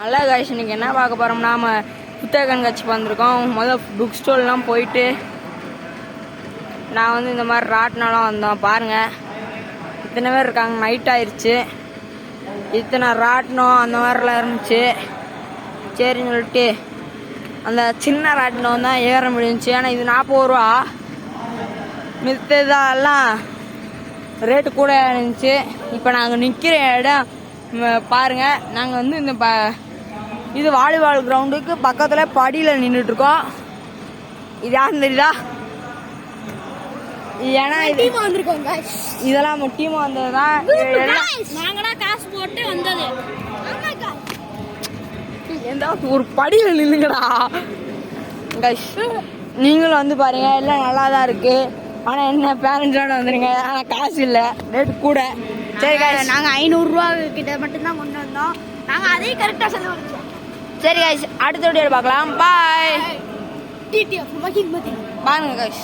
நல்லா காய்ச்சி இன்னைக்கு என்ன பார்க்க போகிறோம், நாம் புத்தக கண்காட்சிக்கு வந்திருக்கோம். முதல் புக் ஸ்டோல்லாம் போயிட்டு நான் வந்து இந்த மாதிரி ராட்டினெல்லாம் வந்தோம். பாருங்கள் இத்தனை பேர் இருக்காங்க. நைட் ஆயிடுச்சு. இத்தனை ராட்டினம் அந்த மாதிரிலாம் இருந்துச்சு. சரின்னு சொல்லிட்டு அந்த சின்ன ராட்டினம் தான் ஏற முடிஞ்சிச்சு. ஆனால் இது 40 ரூபா. மித்ததெல்லாம் ரேட்டு கூட இருந்துச்சு. இப்போ நாங்கள் நிற்கிற இடம் பாருங்கள். நாங்கள் வந்து இந்த இது வாலிபால் கிரவுண்டுக்கு பக்கத்தில் படியில் நின்றுட்டுருக்கோம். இது யாருன்னு தெரியுதா? ஏன்னா இதெல்லாம் முக்கியமாக வந்தது தான். காசு போட்டு வந்தது. எந்த ஒரு படியில் நின்றுங்கடா கைஸ். நீங்களும் வந்து பாருங்க, எல்லாம் நல்லா தான் இருக்கு. ஆனால் என்ன பேரண்ட்ஸோட வந்துடுங்க. ஆனால் காசு இல்லை, ரேட்டு கூட. சரி கைஸ், நாங்கள் 500 ரூபா கிட்ட மட்டும்தான் கொண்டு வந்தோம். நாங்கள் அதே கரெக்டாக செலவழிச்சோம். சரி கைஸ், அடுத்த வீடியோவில் பார்க்கலாம். பாய். பாருங்க பாருங்க கைஸ்.